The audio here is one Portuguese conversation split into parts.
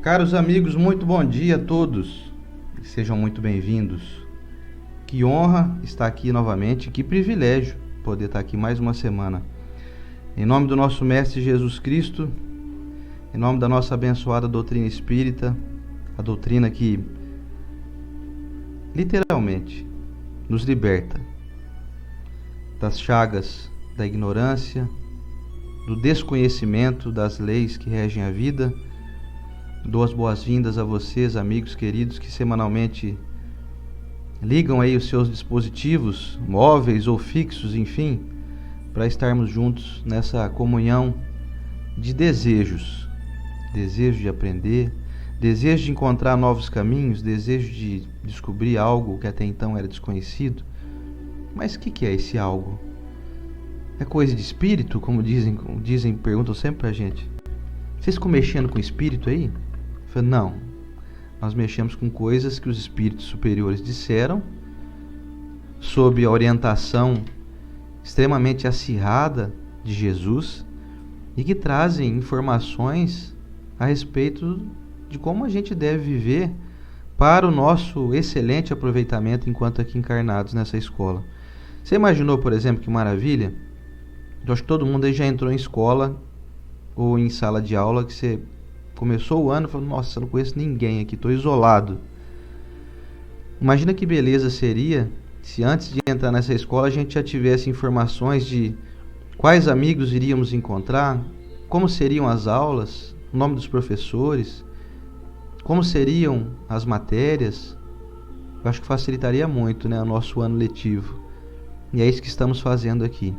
Caros amigos, muito bom dia a todos. Sejam muito bem-vindos. Que honra estar aqui novamente, que privilégio poder estar aqui mais uma semana. Em nome do nosso Mestre Jesus Cristo, em nome da nossa abençoada doutrina espírita, a doutrina que literalmente nos liberta das chagas da ignorância, do desconhecimento das leis que regem a vida. Dou as boas-vindas a vocês, amigos queridos, que semanalmente ligam aí os seus dispositivos, móveis ou fixos, enfim, para estarmos juntos nessa comunhão de desejos. Desejo de aprender, desejo de encontrar novos caminhos, desejo de descobrir algo que até então era desconhecido. Mas o que é esse algo? É coisa de espírito, como dizem, perguntam sempre pra gente. Vocês ficam mexendo com espírito aí? Eu falei, não, nós mexemos com coisas que os espíritos superiores disseram, sob a orientação extremamente acirrada de Jesus, e que trazem informações a respeito de como a gente deve viver para o nosso excelente aproveitamento enquanto aqui encarnados nessa escola. Você imaginou, por exemplo, que maravilha? Eu acho que todo mundo aí já entrou em escola ou em sala de aula que você começou o ano e falou, nossa, eu não conheço ninguém aqui, estou isolado. Imagina que beleza seria se antes de entrar nessa escola a gente já tivesse informações de quais amigos iríamos encontrar, como seriam as aulas, o nome dos professores, como seriam as matérias. Eu acho que facilitaria muito, o nosso ano letivo. E é isso que estamos fazendo aqui.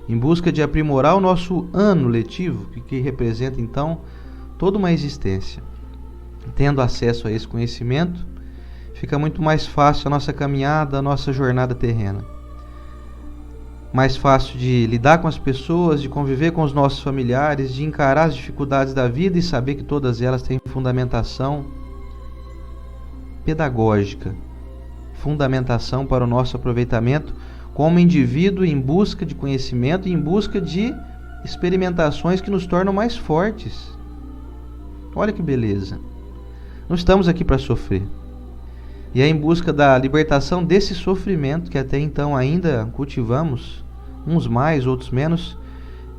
Em busca de aprimorar o nosso ano letivo, que representa então toda uma existência. Tendo acesso a esse conhecimento, fica muito mais fácil a nossa caminhada, a nossa jornada terrena. Mais fácil de lidar com as pessoas, de conviver com os nossos familiares, de encarar as dificuldades da vida e saber que todas elas têm fundamentação pedagógica, fundamentação para o nosso aproveitamento como indivíduo em busca de conhecimento e em busca de experimentações que nos tornam mais fortes. Olha que beleza. Não estamos aqui para sofrer. E é em busca da libertação desse sofrimento que até então ainda cultivamos, uns mais, outros menos,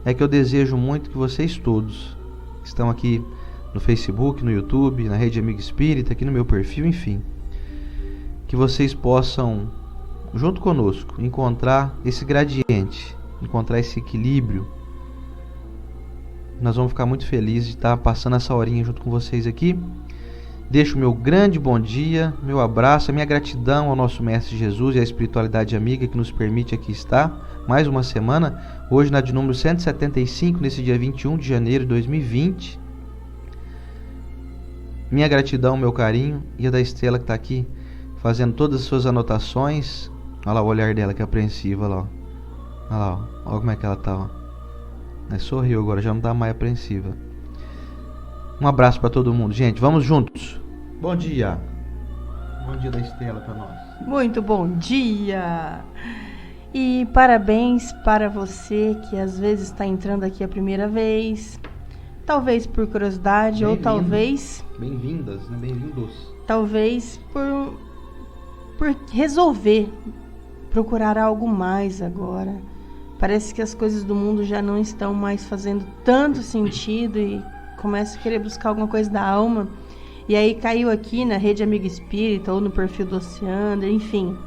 é que eu desejo muito que vocês todos que estão aqui no Facebook, no YouTube, na Rede Amigo Espírita, aqui no meu perfil, enfim, que vocês possam, junto conosco, encontrar esse gradiente, encontrar esse equilíbrio. Nós vamos ficar muito felizes de estar passando essa horinha junto com vocês aqui. Deixo o meu grande bom dia, meu abraço, a minha gratidão ao nosso Mestre Jesus e à espiritualidade amiga que nos permite aqui estar mais uma semana, hoje na de número 175, nesse dia 21 de janeiro de 2020. Minha gratidão, meu carinho e a da Estela que está aqui fazendo todas as suas anotações. Olha lá o olhar dela que é apreensiva, olha lá. Olha lá, olha como é que ela está. Sorriu agora, já não está mais apreensiva. Um abraço para todo mundo, gente. Vamos juntos. Bom dia. Bom dia da Estela para nós. Muito bom dia. E parabéns para você que às vezes está entrando aqui a primeira vez. Talvez por curiosidade ou talvez... Bem-vindas, né? Bem-vindos. Talvez por resolver procurar algo mais agora. Parece que as coisas do mundo já não estão mais fazendo tanto sentido e começa a querer buscar alguma coisa da alma. E aí caiu aqui na Rede Amigo Espírita ou no perfil do Oceano, enfim.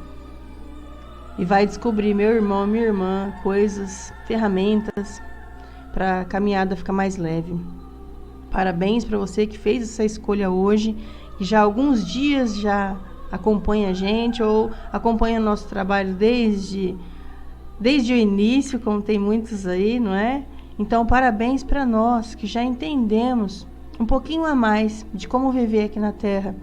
E vai descobrir, meu irmão, minha irmã, coisas, ferramentas para a caminhada ficar mais leve. Parabéns para você que fez essa escolha hoje e já há alguns dias já acompanha a gente ou acompanha o nosso trabalho desde o início, como tem muitos aí, não é? Então, parabéns para nós que já entendemos um pouquinho a mais de como viver aqui na Terra.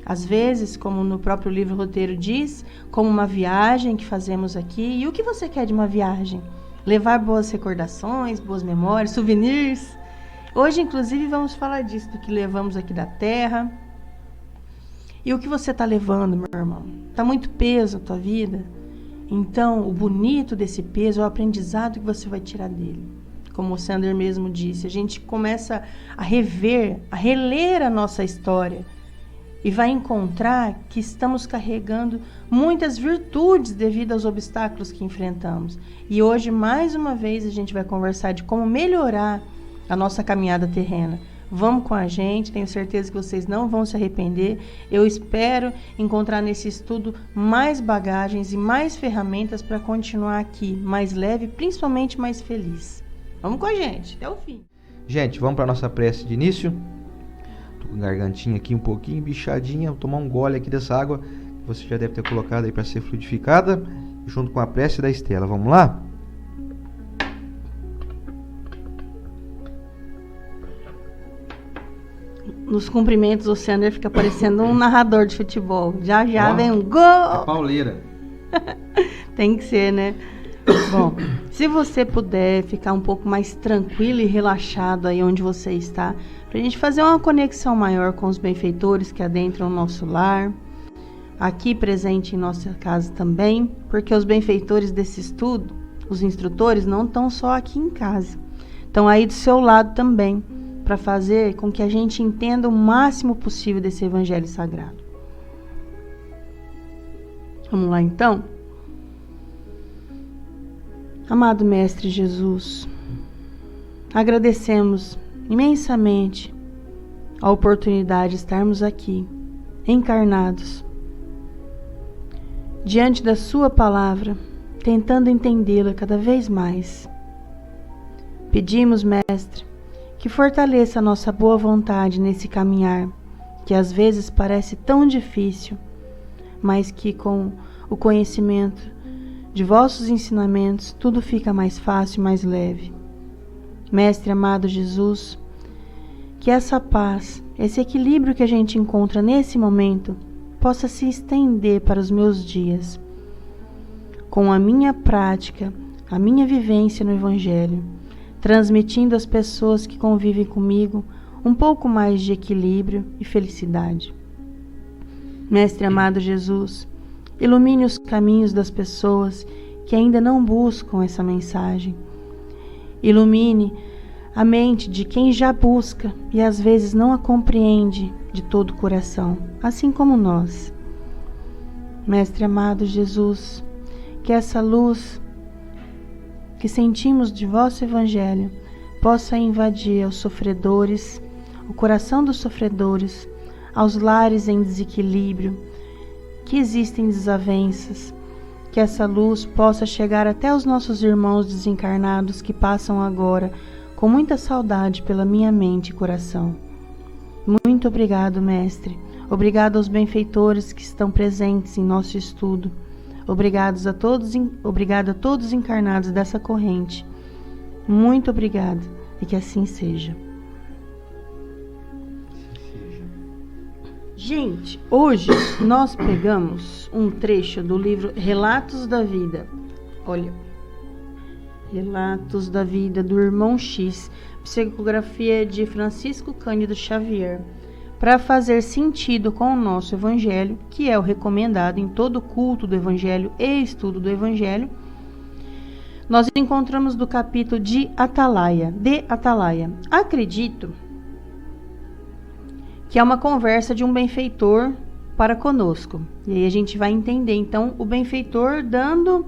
Às vezes, como no próprio livro Roteiro diz, como uma viagem que fazemos aqui. E o que você quer de uma viagem? Levar boas recordações, boas memórias, souvenirs. Hoje, inclusive, vamos falar disso, do que levamos aqui da Terra. E o que você está levando, meu irmão? Está muito peso na tua vida? Então, o bonito desse peso é o aprendizado que você vai tirar dele. como o Sander mesmo disse, a gente começa a rever, a reler a nossa história e vai encontrar que estamos carregando muitas virtudes devido aos obstáculos que enfrentamos. E hoje, mais uma vez, a gente vai conversar de como melhorar a nossa caminhada terrena. Vamos com a gente, tenho certeza que vocês não vão se arrepender. Eu espero encontrar nesse estudo mais bagagens e mais ferramentas para continuar aqui, mais leve, principalmente mais feliz. Vamos com a gente, até o fim. Gente, vamos para a nossa prece de início. Tô com a gargantinha aqui um pouquinho bichadinha. Vou tomar um gole aqui dessa água que você já deve ter colocado aí para ser fluidificada, junto com a prece da Estela. Vamos lá? Nos cumprimentos, o Sander fica parecendo um narrador de futebol. Já vem um gol! É pauleira. Tem que ser, né? Bom, se você puder ficar um pouco mais tranquilo e relaxado aí onde você está, para a gente fazer uma conexão maior com os benfeitores que adentram o nosso lar, aqui presente em nossa casa também, porque os benfeitores desse estudo, os instrutores, não estão só aqui em casa, estão aí do seu lado também, para fazer com que a gente entenda o máximo possível desse Evangelho Sagrado. Vamos lá então? Amado Mestre Jesus, agradecemos imensamente a oportunidade de estarmos aqui, encarnados, diante da Sua palavra, tentando entendê-la cada vez mais. Pedimos, Mestre, que fortaleça a nossa boa vontade nesse caminhar, que às vezes parece tão difícil, mas que com o conhecimento de vossos ensinamentos tudo fica mais fácil e mais leve. Mestre amado Jesus, que essa paz, esse equilíbrio que a gente encontra nesse momento, possa se estender para os meus dias, com a minha prática, a minha vivência no Evangelho, transmitindo às pessoas que convivem comigo um pouco mais de equilíbrio e felicidade. Mestre amado Jesus, ilumine os caminhos das pessoas que ainda não buscam essa mensagem. Ilumine a mente de quem já busca e às vezes não a compreende de todo o coração, assim como nós. Mestre amado Jesus, que essa luz que sentimos de vosso Evangelho possa invadir aos sofredores, o coração dos sofredores, aos lares em desequilíbrio, que existem desavenças, que essa luz possa chegar até os nossos irmãos desencarnados que passam agora com muita saudade pela minha mente e coração. Muito obrigado, Mestre. Obrigado aos benfeitores que estão presentes em nosso estudo. Obrigado a todos encarnados dessa corrente. Muito obrigado e que assim seja. Gente, hoje nós pegamos um trecho do livro Relatos da Vida. Olha, Relatos da Vida do Irmão X, psicografia de Francisco Cândido Xavier, para fazer sentido com o nosso Evangelho, que é o recomendado em todo culto do Evangelho e estudo do Evangelho. Nós encontramos do capítulo de Atalaia. Acredito que é uma conversa de um benfeitor para conosco. E aí a gente vai entender, então, o benfeitor dando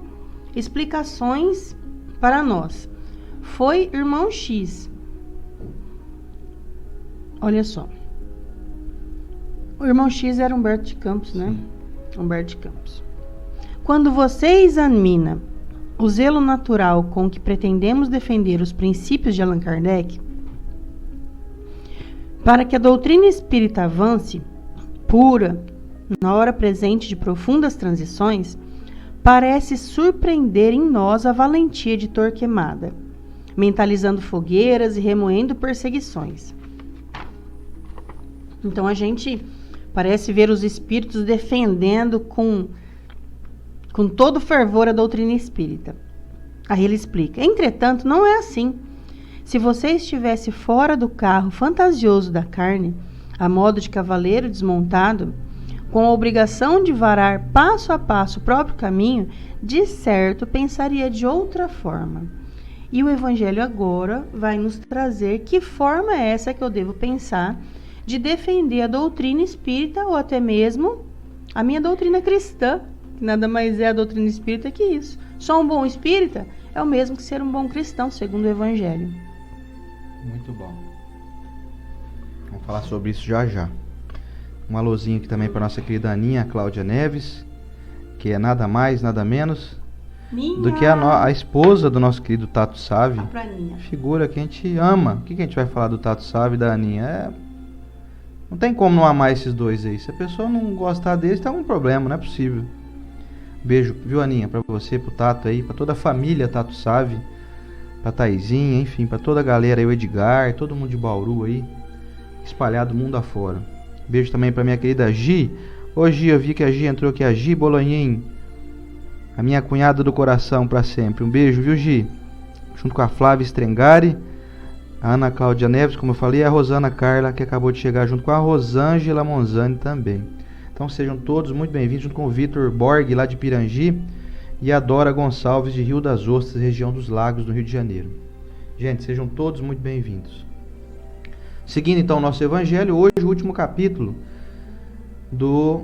explicações para nós. Foi irmão X. Olha só. O irmão X era Humberto de Campos, né? Sim. Humberto de Campos. Quando você examina o zelo natural com que pretendemos defender os princípios de Allan Kardec, para que a doutrina espírita avance, pura, na hora presente de profundas transições, parece surpreender em nós a valentia de Torquemada, mentalizando fogueiras e remoendo perseguições. Então a gente parece ver os espíritos defendendo com todo fervor a doutrina espírita. Aí ele explica: entretanto, não é assim. Se você estivesse fora do carro fantasioso da carne, a modo de cavaleiro desmontado, com a obrigação de varar passo a passo o próprio caminho, de certo pensaria de outra forma. E o Evangelho agora vai nos trazer que forma é essa que eu devo pensar de defender a doutrina espírita ou até mesmo a minha doutrina cristã, que nada mais é a doutrina espírita que isso. Só um bom espírita é o mesmo que ser um bom cristão, segundo o Evangelho. Muito bom. Vamos falar sobre isso já já. Um alôzinho aqui também para nossa querida Aninha Cláudia Neves, que é nada mais, nada menos do que a esposa do nosso querido Tato Save. Figura que a gente ama. O que a gente vai falar do Tato Save e da Aninha? Não tem como não amar esses dois aí. Se a pessoa não gostar deles, tem algum problema, não é possível. Beijo, viu, Aninha, pra você, pro Tato aí, pra toda a família Tato Save, pra Taizinha, enfim, pra toda a galera aí, o Edgar, todo mundo de Bauru aí, espalhado mundo afora. Beijo também pra minha querida Gi. Ô Gi, eu vi que a Gi entrou aqui, a Gi Bolonhin, a minha cunhada do coração pra sempre. Um beijo, viu, Gi? Junto com a Flávia Strengari, a Ana Cláudia Neves, como eu falei, e a Rosana Carla, que acabou de chegar junto com a Rosângela Monzani também. Então sejam todos muito bem-vindos, junto com o Vitor Borg, lá de Pirangi, e a Dora Gonçalves, de Rio das Ostras, região dos Lagos, do Rio de Janeiro. Gente, sejam todos muito bem-vindos. Seguindo então o nosso Evangelho, hoje o último capítulo,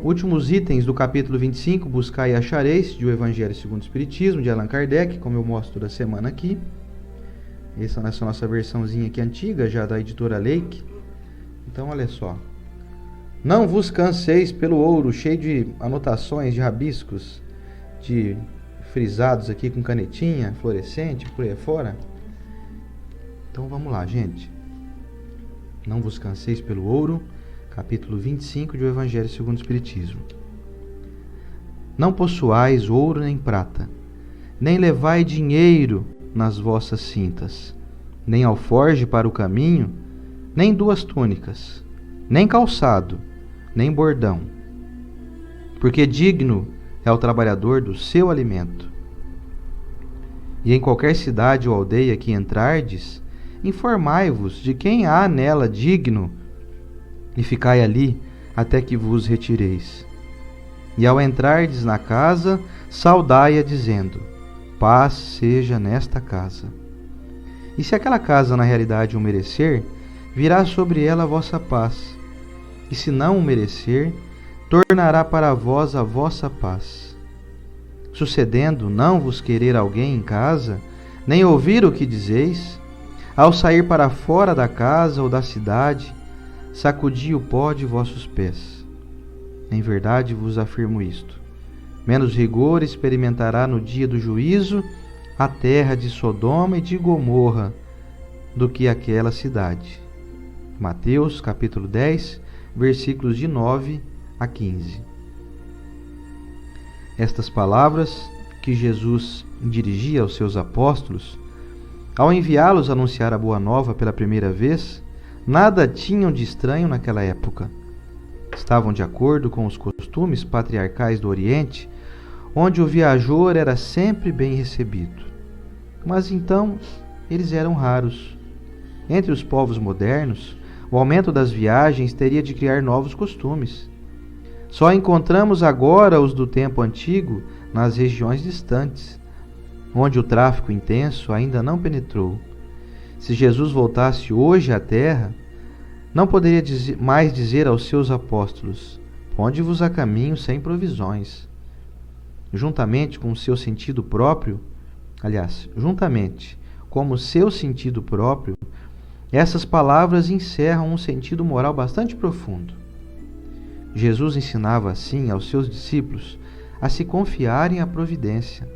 últimos itens do capítulo 25, Buscai e Achareis, de O Evangelho segundo o Espiritismo, de Allan Kardec, como eu mostro toda semana aqui. Essa é a nossa versãozinha aqui antiga, já da editora Leike. Então olha só. Não vos canseis pelo ouro, cheio de anotações, de rabiscos, de frisados aqui com canetinha, fluorescente, por aí fora. Então vamos lá, gente. Não vos canseis pelo ouro, capítulo 25 de O Evangelho segundo o Espiritismo. Não possuais ouro nem prata, nem levai dinheiro nas vossas cintas, nem alforge para o caminho, nem 2 túnicas, nem calçado, nem bordão, porque digno é o trabalhador do seu alimento. E em qualquer cidade ou aldeia que entrardes, informai-vos de quem há nela digno, e ficai ali até que vos retireis. E ao entrardes na casa, saudai-a dizendo: paz seja nesta casa. E se aquela casa na realidade o merecer, virá sobre ela a vossa paz. E se não o merecer, tornará para vós a vossa paz. Sucedendo não vos querer alguém em casa, nem ouvir o que dizeis, ao sair para fora da casa ou da cidade, sacudi o pó de vossos pés. Em verdade vos afirmo isto: menos rigor experimentará no dia do juízo a terra de Sodoma e de Gomorra do que aquela cidade. Mateus capítulo 10, versículos de 9 a 15. Estas palavras que Jesus dirigia aos seus apóstolos, ao enviá-los a anunciar a Boa Nova pela primeira vez, nada tinham de estranho naquela época. Estavam de acordo com os costumes patriarcais do Oriente, onde o viajor era sempre bem recebido. Mas então eles eram raros. Entre os povos modernos, o aumento das viagens teria de criar novos costumes. Só encontramos agora os do tempo antigo nas regiões distantes, onde o tráfico intenso ainda não penetrou. Se Jesus voltasse hoje à terra, não poderia mais dizer aos seus apóstolos: ponde-vos a caminho sem provisões. Juntamente com o seu sentido próprio, essas palavras encerram um sentido moral bastante profundo. Jesus ensinava assim aos seus discípulos a se confiarem à providência.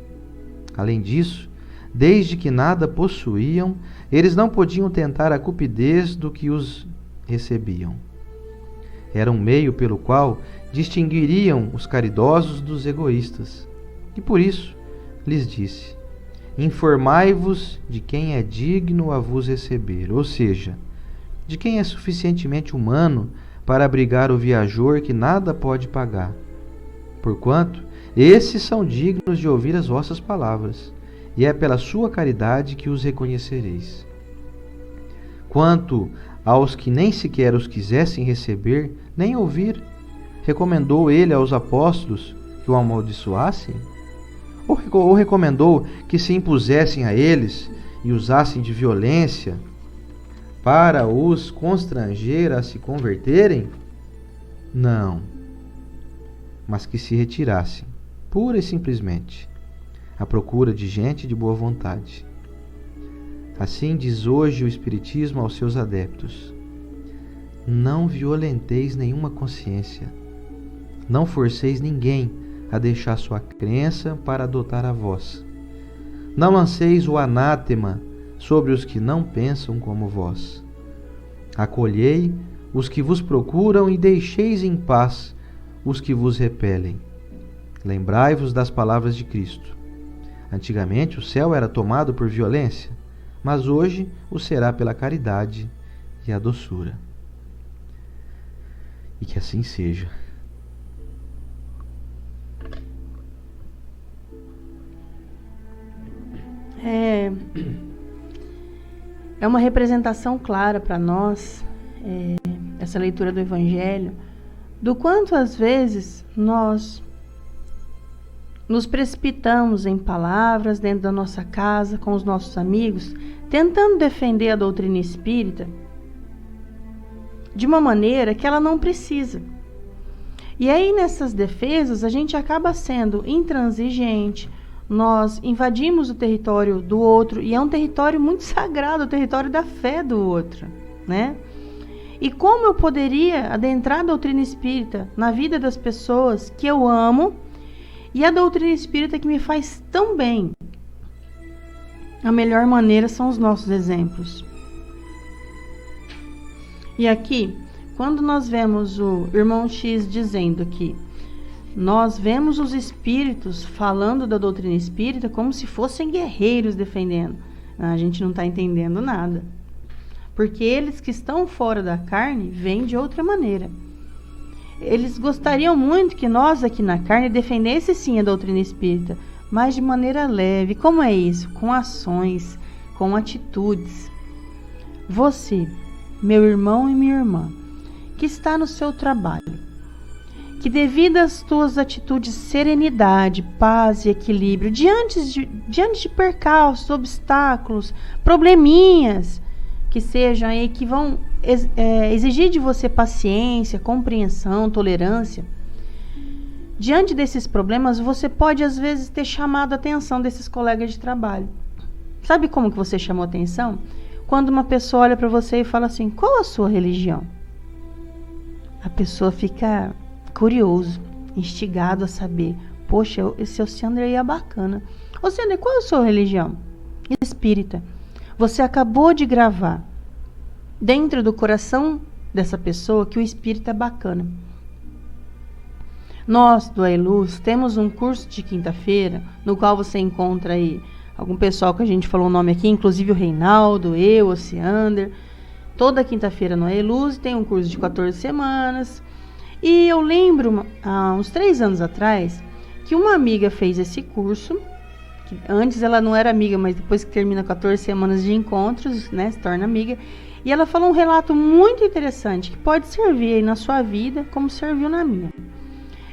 Além disso, desde que nada possuíam, eles não podiam tentar a cupidez do que os recebiam. Era um meio pelo qual distinguiriam os caridosos dos egoístas. E por isso lhes disse: informai-vos de quem é digno a vos receber, ou seja, de quem é suficientemente humano para abrigar o viajor que nada pode pagar. Porquanto, esses são dignos de ouvir as vossas palavras, e é pela sua caridade que os reconhecereis. Quanto aos que nem sequer os quisessem receber, nem ouvir, recomendou ele aos apóstolos que o amaldiçoassem? Ou recomendou que se impusessem a eles e usassem de violência para os constranger a se converterem? Não, mas que se retirassem, pura e simplesmente, à procura de gente de boa vontade. Assim diz hoje o Espiritismo aos seus adeptos: não violenteis nenhuma consciência, não forceis ninguém a deixar sua crença para adotar a vossa. Não lanceis o anátema sobre os que não pensam como vós. Acolhei os que vos procuram e deixeis em paz os que vos repelem. Lembrai-vos das palavras de Cristo. Antigamente o céu era tomado por violência, mas hoje o será pela caridade e a doçura. E que assim seja. É uma representação clara para nós, essa leitura do Evangelho, do quanto às vezes nós nos precipitamos em palavras dentro da nossa casa, com os nossos amigos, tentando defender a doutrina espírita de uma maneira que ela não precisa. E aí nessas defesas a gente acaba sendo intransigente, nós invadimos o território do outro, e é um território muito sagrado, o território da fé do outro, né? E como eu poderia adentrar a doutrina espírita na vida das pessoas que eu amo e a doutrina espírita que me faz tão bem? A melhor maneira são os nossos exemplos. E aqui, quando nós vemos o irmão X dizendo que nós vemos os espíritos falando da doutrina espírita como se fossem guerreiros defendendo, a gente não está entendendo nada. Porque eles que estão fora da carne veem de outra maneira. Eles gostariam muito que nós aqui na carne defendesse sim a doutrina espírita, mas de maneira leve. Como é isso? Com ações, com atitudes. Você, meu irmão e minha irmã, que está no seu trabalho, que devido às tuas atitudes, serenidade, paz e equilíbrio, diante de percalços, obstáculos, probleminhas, que sejam aí, que vão exigir de você paciência, compreensão, tolerância. Diante desses problemas, você pode às vezes ter chamado a atenção desses colegas de trabalho. Sabe como que você chamou a atenção? Quando uma pessoa olha para você e fala assim: qual a sua religião? A pessoa fica curioso, instigado a saber: poxa, esse Ociander aí é bacana. Ociander, qual é a sua religião? Espírita. Você acabou de gravar dentro do coração dessa pessoa que o espírito é bacana. Nós, do AELUZ, temos um curso de quinta-feira, no qual você encontra aí algum pessoal que a gente falou o nome aqui, inclusive o Reinaldo, eu, Ociander. Toda quinta-feira no AELUZ tem um curso de 14 semanas. E eu lembro, há uns 3 anos atrás, que uma amiga fez esse curso. Que antes ela não era amiga, mas depois que termina 14 semanas de encontros, né, se torna amiga. E ela falou um relato muito interessante, que pode servir aí na sua vida, como serviu na minha.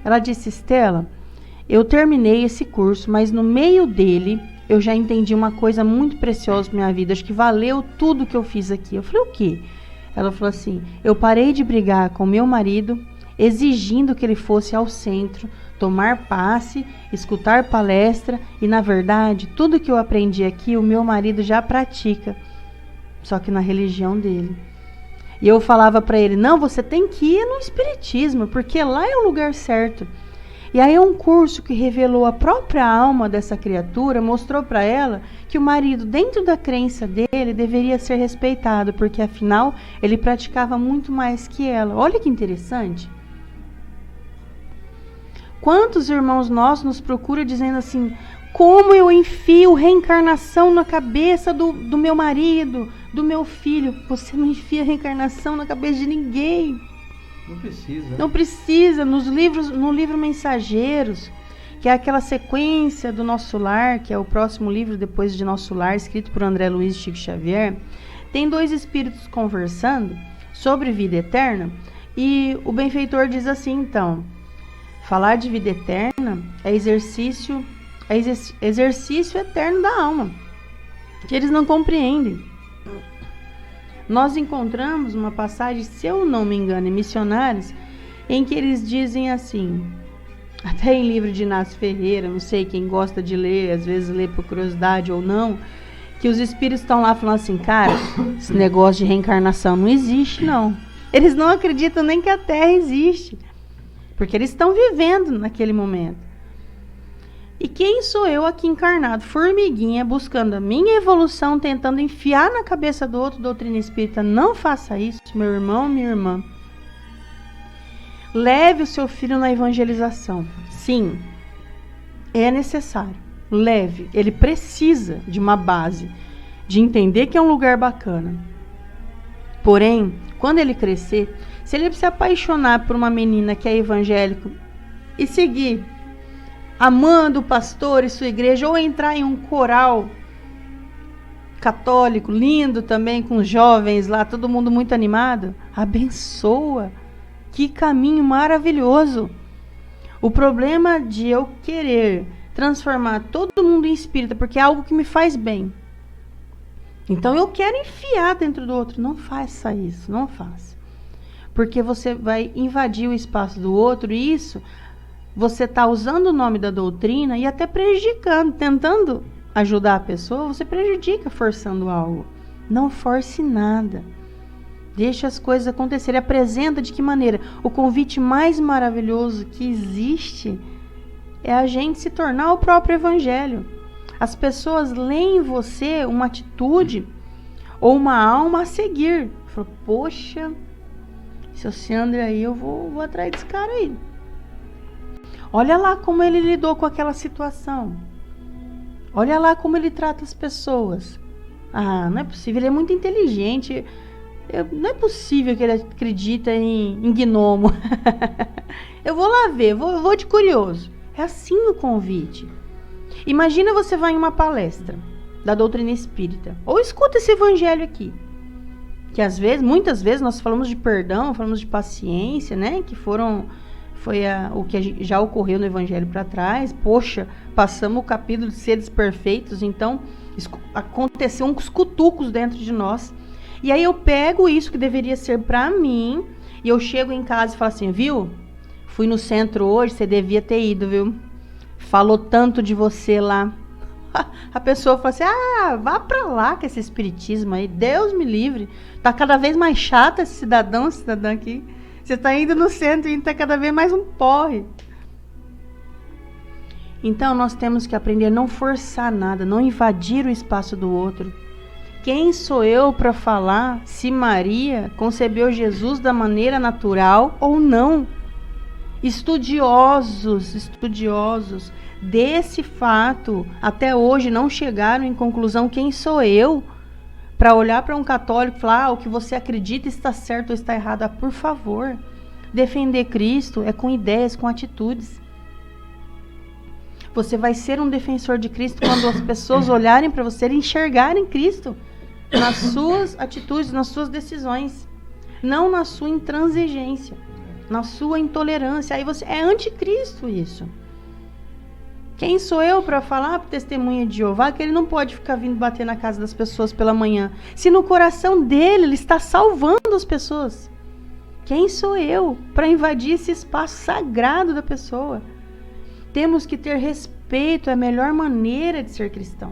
Ela disse: Estela, eu terminei esse curso, mas no meio dele eu já entendi uma coisa muito preciosa para minha vida. Acho que valeu tudo que eu fiz aqui. Eu falei: o quê? Ela falou assim: eu parei de brigar com meu marido, exigindo que ele fosse ao centro, tomar passe, escutar palestra, e na verdade tudo que eu aprendi aqui o meu marido já pratica, só que na religião dele. E eu falava para ele: não, você tem que ir no espiritismo, porque lá é o lugar certo. E aí um curso que revelou a própria alma dessa criatura mostrou para ela que o marido, dentro da crença dele, deveria ser respeitado, porque afinal ele praticava muito mais que ela. Olha que interessante. Quantos irmãos nossos nos procuram dizendo assim: como eu enfio reencarnação na cabeça do meu marido, do meu filho? Você não enfia reencarnação na cabeça de ninguém. Não precisa. Não precisa. No livro Mensageiros, que é aquela sequência do Nosso Lar, que é o próximo livro depois de Nosso Lar, escrito por André Luiz e Chico Xavier, tem 2 espíritos conversando sobre vida eterna, e o benfeitor diz assim: então, falar de vida eterna é exercício eterno da alma. que eles não compreendem. Nós encontramos uma passagem, se eu não me engano, em Missionários, em que eles dizem assim, até em livro de Inácio Ferreira, não sei quem gosta de ler, às vezes lê por curiosidade ou não, que os espíritos estão lá falando assim, cara, esse negócio de reencarnação não existe, não. Eles não acreditam nem que a Terra existe, porque eles estão vivendo naquele momento. E quem sou eu aqui encarnado, formiguinha, buscando a minha evolução, tentando enfiar na cabeça do outro doutrina espírita? Não faça isso, meu irmão, minha irmã. Leve o seu filho na evangelização. Sim, é necessário. Leve. Ele precisa de uma base, de entender que é um lugar bacana. Porém, quando ele crescer, se ele se apaixonar por uma menina que é evangélica e seguir amando o pastor e sua igreja, ou entrar em um coral católico lindo também, com os jovens lá, todo mundo muito animado, abençoa. Que caminho maravilhoso. O problema de eu querer transformar todo mundo em espírita, porque é algo que me faz bem. Então eu quero enfiar dentro do outro. Não faça isso, não faça. Porque você vai invadir o espaço do outro e isso, você está usando o nome da doutrina e até prejudicando, tentando ajudar a pessoa, você prejudica forçando algo. Não force nada. Deixa as coisas acontecerem. Apresenta de que maneira? O convite mais maravilhoso que existe é a gente se tornar o próprio evangelho. As pessoas leem em você uma atitude ou uma alma a seguir. Fala, poxa, se esse André aí, eu vou atrás desse cara aí. Olha lá como ele lidou com aquela situação. Olha lá como ele trata as pessoas. Ah, não é possível, ele é muito inteligente. Não é possível que ele acredita em gnomo. Eu vou lá ver, vou de curioso. É assim o convite. Imagina você vai em uma palestra da doutrina espírita, ou escuta esse evangelho aqui, que às vezes, muitas vezes nós falamos de perdão, falamos de paciência, né? Que foi o que já ocorreu no evangelho para trás. Poxa, passamos o capítulo de seres perfeitos, então aconteceu uns cutucos dentro de nós. E aí eu pego isso que deveria ser para mim e eu chego em casa e falo assim, viu? Fui no centro hoje, você devia ter ido, viu? Falou tanto de você lá. A pessoa fala assim, vá pra lá com esse espiritismo aí, Deus me livre. Tá cada vez mais chato esse cidadã aqui. Você tá indo no centro e tá cada vez mais um porre. Então nós temos que aprender a não forçar nada, não invadir o espaço do outro. Quem sou eu para falar se Maria concebeu Jesus da maneira natural ou não? Estudiosos desse fato até hoje não chegaram em conclusão. Quem sou eu para olhar para um católico e falar o que você acredita está certo ou está errado? Por favor, defender Cristo é com ideias, com atitudes. Você vai ser um defensor de Cristo quando as pessoas olharem para você e enxergarem Cristo nas suas atitudes, nas suas decisões, não na sua intransigência, na sua intolerância. Aí você é anticristo isso. Quem sou eu para falar para o testemunha de Jeová que ele não pode ficar vindo bater na casa das pessoas pela manhã, se no coração dele ele está salvando as pessoas? Quem sou eu para invadir esse espaço sagrado da pessoa? Temos que ter respeito, é a melhor maneira de ser cristão.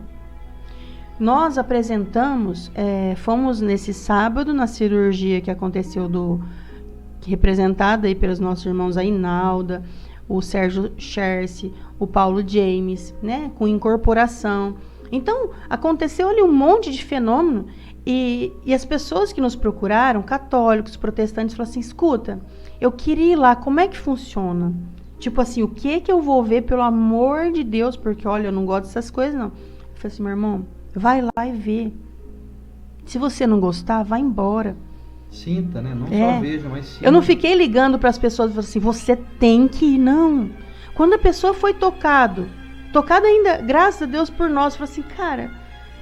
Nós apresentamos, fomos nesse sábado na cirurgia que aconteceu representada aí pelos nossos irmãos a Inalda, o Sérgio Cherce, o Paulo James, né, com incorporação. Então, aconteceu ali um monte de fenômeno e as pessoas que nos procuraram, católicos, protestantes, falaram assim, escuta, eu queria ir lá, como é que funciona? Tipo assim, o que eu vou ver, pelo amor de Deus, porque olha, eu não gosto dessas coisas não. Eu falei assim, meu irmão, vai lá e vê. Se você não gostar, vai embora. Sinta, né? Não só veja, mas sinta. Eu não fiquei ligando para as pessoas e falei assim, você tem que ir, não. Quando a pessoa foi tocada ainda, graças a Deus por nós, eu falei assim, cara,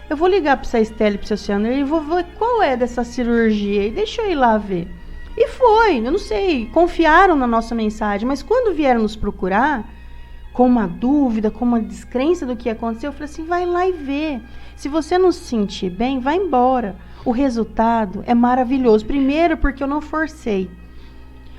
eu vou ligar para essa Estela e para o seu Cianer e vou ver qual é dessa cirurgia e deixa eu ir lá ver. E foi, eu não sei, confiaram na nossa mensagem, mas quando vieram nos procurar, com uma dúvida, com uma descrença do que aconteceu, eu falei assim, vai lá e vê. Se você não se sentir bem, vai embora. O resultado é maravilhoso. Primeiro, porque eu não forcei.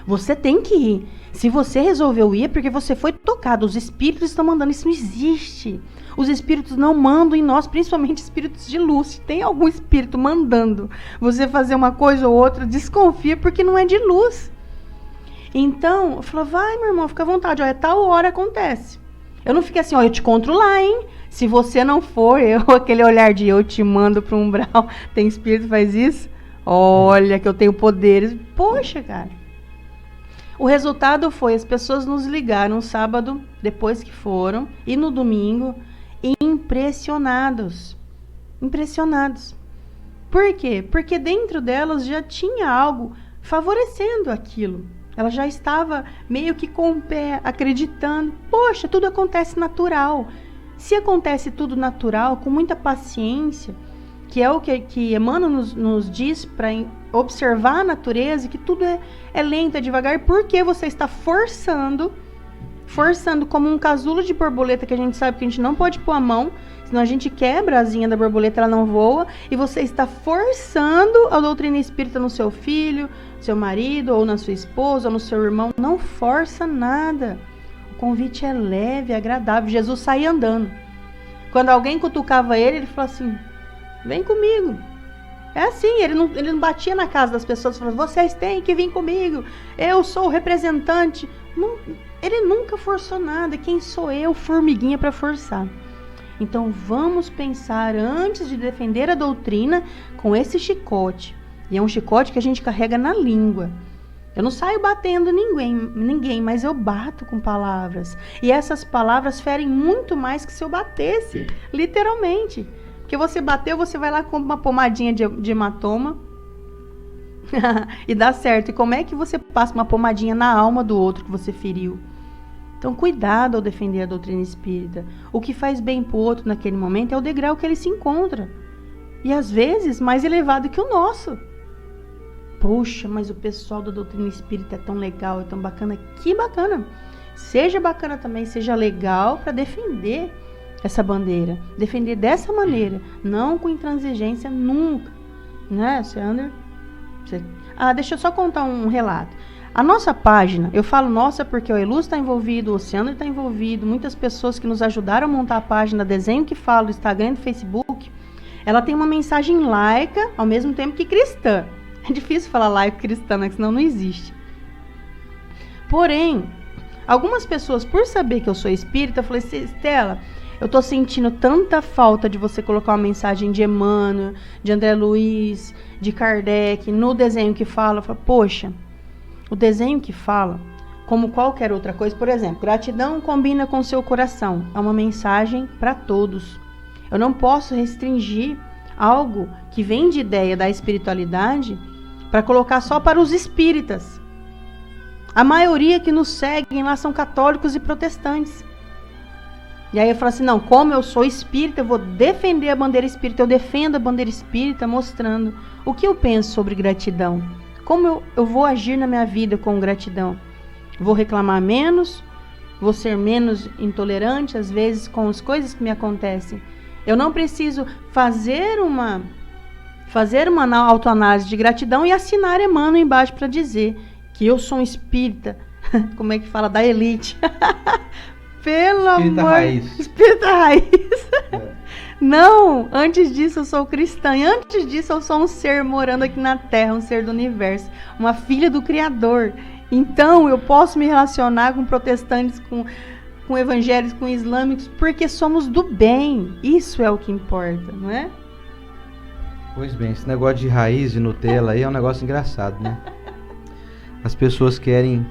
Você tem que ir. Se você resolveu ir, é porque você foi tocado. Os espíritos estão mandando. Isso não existe. Os espíritos não mandam em nós, principalmente espíritos de luz. Se tem algum espírito mandando você fazer uma coisa ou outra, desconfia, porque não é de luz. Então, eu falo, vai, meu irmão, fica à vontade. Olha, tal hora acontece. Eu não fiquei assim, ó, eu te encontro lá, hein? Se você não for, aquele olhar de eu te mando para um umbral. Tem espírito que faz isso? Olha, que eu tenho poderes. Poxa, cara. O resultado foi, as pessoas nos ligaram sábado, depois que foram, e no domingo, impressionados. Impressionados. Por quê? Porque dentro delas já tinha algo favorecendo aquilo. Ela já estava meio que com o pé, acreditando. Poxa, tudo acontece natural. Se acontece tudo natural, com muita paciência, que é o que Emmanuel nos diz para observar a natureza, que tudo é lento, é devagar, porque você está forçando como um casulo de borboleta, que a gente sabe que a gente não pode pôr a mão, senão a gente quebra a asinha da borboleta, ela não voa, e você está forçando a doutrina espírita no seu filho, seu marido, ou na sua esposa, ou no seu irmão. Não força nada. O convite é leve, é agradável. Jesus saía andando. Quando alguém cutucava ele falava assim, vem comigo. É assim, ele não batia na casa das pessoas falando, vocês têm que vir comigo, eu sou o representante. Não, ele nunca forçou nada. Quem sou eu, formiguinha, para forçar? Então vamos pensar antes de defender a doutrina com esse chicote. E é um chicote que a gente carrega na língua. Eu não saio batendo ninguém, mas eu bato com palavras. E essas palavras ferem muito mais que se eu batesse, literalmente. Porque você bateu, você vai lá com uma pomadinha de hematoma e dá certo. E como é que você passa uma pomadinha na alma do outro que você feriu? Então, cuidado ao defender a doutrina espírita. O que faz bem para o outro naquele momento é o degrau que ele se encontra. E às vezes mais elevado que o nosso. Poxa, mas o pessoal da doutrina espírita é tão legal, é tão bacana. Que bacana! Seja bacana também, seja legal para defender essa bandeira. Defender dessa maneira, não com intransigência nunca. Né, Sander? Deixa eu só contar um relato. A nossa página, eu falo nossa porque o Elu está envolvido, o Oceano está envolvido, muitas pessoas que nos ajudaram a montar a página Desenho que Fala, do Instagram e do Facebook, ela tem uma mensagem laica, ao mesmo tempo que cristã. É difícil falar laico cristã, né? Senão não existe. Porém, algumas pessoas, por saber que eu sou espírita, eu falei assim, Estela, eu tô sentindo tanta falta de você colocar uma mensagem de Emmanuel, de André Luiz, de Kardec, no Desenho que Fala. Eu falei, poxa, o Desenho que Fala, como qualquer outra coisa, por exemplo, gratidão combina com seu coração. É uma mensagem para todos. Eu não posso restringir algo que vem de ideia da espiritualidade para colocar só para os espíritas. A maioria que nos seguem lá são católicos e protestantes. E aí eu falo assim, não, como eu sou espírita, eu vou defender a bandeira espírita, eu defendo a bandeira espírita mostrando o que eu penso sobre gratidão. Como eu vou agir na minha vida com gratidão? Vou reclamar menos? Vou ser menos intolerante, às vezes, com as coisas que me acontecem? Eu não preciso fazer uma autoanálise de gratidão e assinar Emmanuel embaixo para dizer que eu sou um espírita, como é que fala? Da elite. Pelo espírita amor... raiz. Espírita raiz. É. Não, antes disso eu sou cristã. E antes disso eu sou um ser morando aqui na Terra, um ser do universo, uma filha do Criador. Então eu posso me relacionar com protestantes, com evangélicos, com islâmicos, porque somos do bem. Isso é o que importa, não é? Pois bem, esse negócio de raiz e Nutella aí é um negócio engraçado, né? As pessoas querem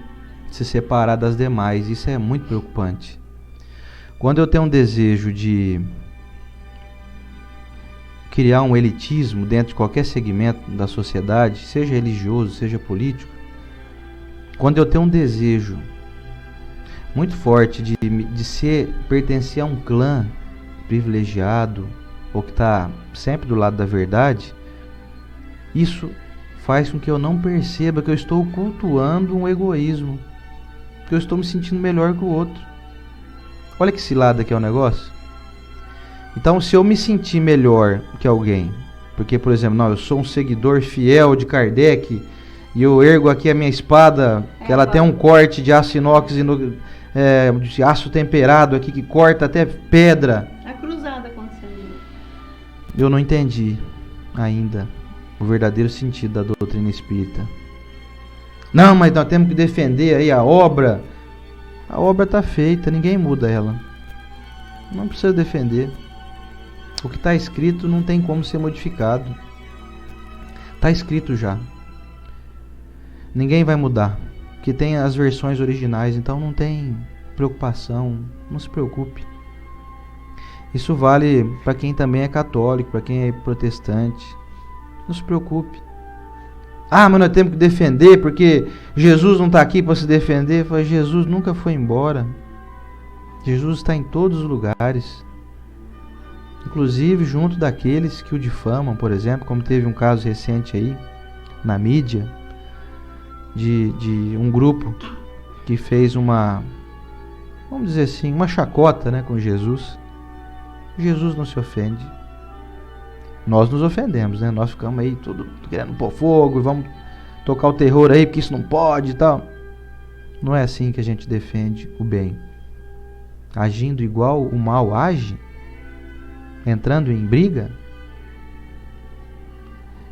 se separar das demais, isso é muito preocupante. Quando eu tenho um desejo de criar um elitismo dentro de qualquer segmento da sociedade, seja religioso, seja político, quando eu tenho um desejo muito forte de pertencer a um clã privilegiado, ou que está sempre do lado da verdade, isso faz com que eu não perceba que eu estou cultuando um egoísmo, que eu estou me sentindo melhor que o outro. Olha que cilada que é o negócio. Então, se eu me sentir melhor que alguém, porque, por exemplo, não, eu sou um seguidor fiel de Kardec e eu ergo aqui a minha espada, que ela tem um corte de aço inox, de aço temperado aqui, que corta até pedra. A cruzada acontecendo. Eu não entendi ainda o verdadeiro sentido da doutrina espírita. Não, mas nós temos que defender aí a obra. A obra está feita, ninguém muda ela. Não precisa defender. O que está escrito não tem como ser modificado. Está escrito já. Ninguém vai mudar. Que tem as versões originais, então não tem preocupação. Não se preocupe. Isso vale para quem também é católico, para quem é protestante. Não se preocupe. Ah, mas nós temos que defender porque Jesus não está aqui para se defender. Jesus nunca foi embora. Jesus está em todos os lugares. Inclusive junto daqueles que o difamam, por exemplo, como teve um caso recente aí na mídia de um grupo que fez uma, vamos dizer assim, uma chacota, né, com Jesus. Jesus não se ofende. Nós nos ofendemos, né? Nós ficamos aí tudo querendo pôr fogo, vamos tocar o terror aí porque isso não pode e tal. Não é assim que a gente defende o bem. Agindo igual o mal age, entrando em briga,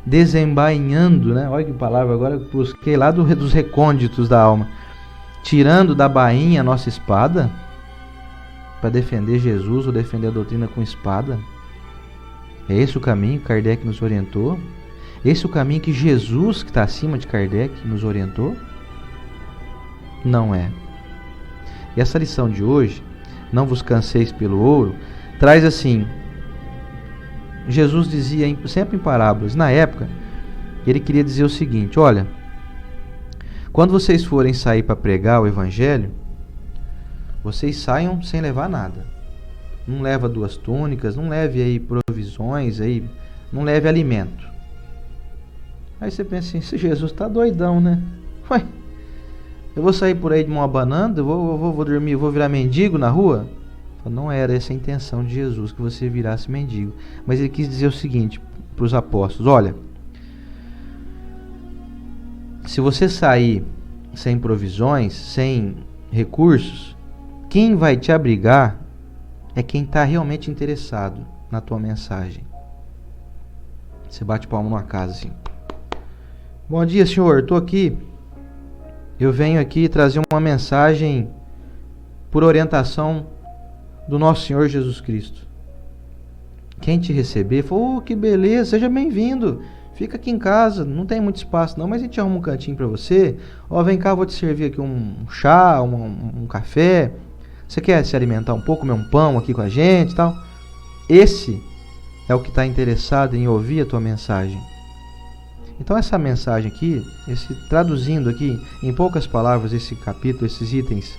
desembainhando, né? Olha que palavra agora eu busquei lá dos recônditos da alma, tirando da bainha a nossa espada para defender Jesus ou defender a doutrina com espada. É esse o caminho que Kardec nos orientou? Esse o caminho que Jesus, que está acima de Kardec, nos orientou? Não é. E essa lição de hoje, não vos canseis pelo ouro, traz assim, Jesus dizia sempre em parábolas, na época, ele queria dizer o seguinte, olha, quando vocês forem sair para pregar o evangelho, vocês saiam sem levar nada. Não leva 2 túnicas, não leve aí provisões, aí, não leve alimento. Aí você pensa assim, esse Jesus está doidão, né? Ué, eu vou sair por aí de mão abanando, eu vou dormir, eu vou virar mendigo na rua? Não era essa a intenção de Jesus, que você virasse mendigo. Mas ele quis dizer o seguinte para os apóstolos, olha, se você sair sem provisões, sem recursos, quem vai te abrigar é quem está realmente interessado na tua mensagem. Você bate palma numa casa assim. Bom dia, senhor, estou aqui. Eu venho aqui trazer uma mensagem por orientação do nosso Senhor Jesus Cristo. Quem te receber, falou, que beleza, seja bem-vindo. Fica aqui em casa, não tem muito espaço não, mas a gente arruma um cantinho para você. Ó, vem cá, vou te servir aqui um chá, um café. Você quer se alimentar um pouco, comer um pão aqui com a gente e tal? Esse é o que está interessado em ouvir a tua mensagem. Então essa mensagem aqui, traduzindo aqui em poucas palavras esse capítulo, esses itens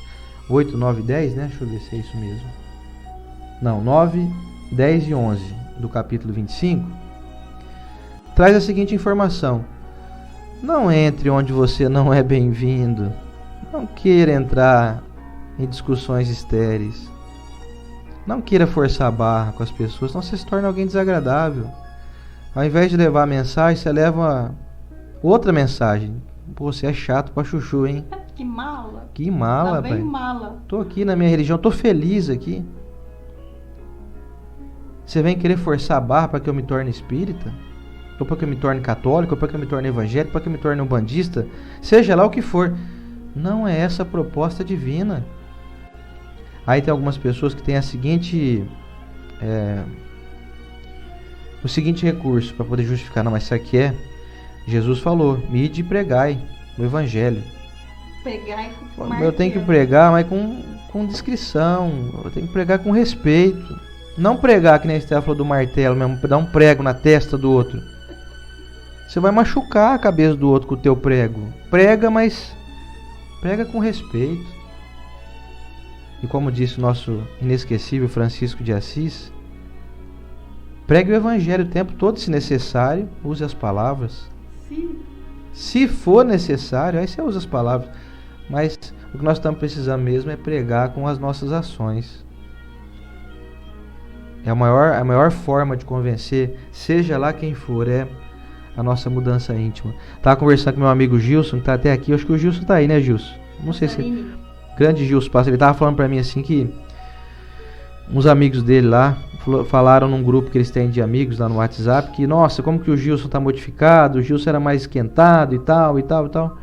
8, 9 e 10, né? Deixa eu ver se é isso mesmo. Não, 9, 10 e 11 do capítulo 25, traz a seguinte informação. Não entre onde você não é bem-vindo. Não queira entrar em discussões estéreis. Não queira forçar a barra com as pessoas, senão você se torna alguém desagradável. Ao invés de levar a mensagem, você leva outra mensagem. Pô, você é chato pra chuchu, hein? Que mala. Que mala, tá pai. bem mala. Tô aqui na minha religião, tô feliz aqui. Você vem querer forçar a barra para que eu me torne espírita? Ou para que eu me torne católico? Ou para que eu me torne evangélico? Para que eu me torne um bandista? Seja lá o que for. Não é essa a proposta divina. Aí tem algumas pessoas que têm o seguinte recurso para poder justificar. Não, mas isso aqui Jesus falou, ide e pregai o evangelho. Pregai com eu tenho que pregar, mas com discrição. Eu tenho que pregar com respeito. Não pregar, que nem a Estela falou do martelo mesmo, dar um prego na testa do outro. Você vai machucar a cabeça do outro com o teu prego. Prega, mas prega com respeito. E como disse o nosso inesquecível Francisco de Assis, pregue o evangelho o tempo todo, se necessário, use as palavras. Sim. Se for necessário, aí você usa as palavras. Mas o que nós estamos precisando mesmo é pregar com as nossas ações. a maior forma de convencer, seja lá quem for, é a nossa mudança íntima. Tava conversando com meu amigo Gilson, que tá até aqui. Eu acho que o Gilson tá aí, né, Gilson? Não sei se... Grande Gilson Passa. Ele tava falando pra mim assim que uns amigos dele lá falaram num grupo que eles têm de amigos lá no WhatsApp que, nossa, como que o Gilson tá modificado, o Gilson era mais esquentado e tal, e tal, e tal.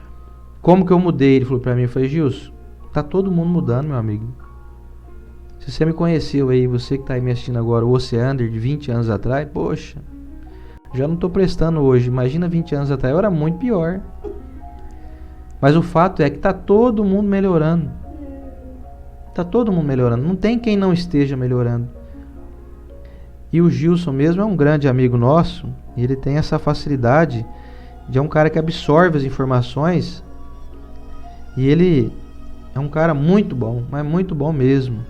Como que eu mudei? Ele falou pra mim, eu falei, Gilson, tá todo mundo mudando, meu amigo. Se você me conheceu aí, você que tá aí me assistindo agora, o Oceander de 20 anos atrás, poxa, já não tô prestando hoje, imagina 20 anos atrás, eu era muito pior. Mas o fato é que tá todo mundo melhorando. Tá todo mundo melhorando, não tem quem não esteja melhorando. E o Gilson mesmo é um grande amigo nosso, e ele tem essa facilidade de um cara que absorve as informações, e ele é um cara muito bom, mas muito bom mesmo.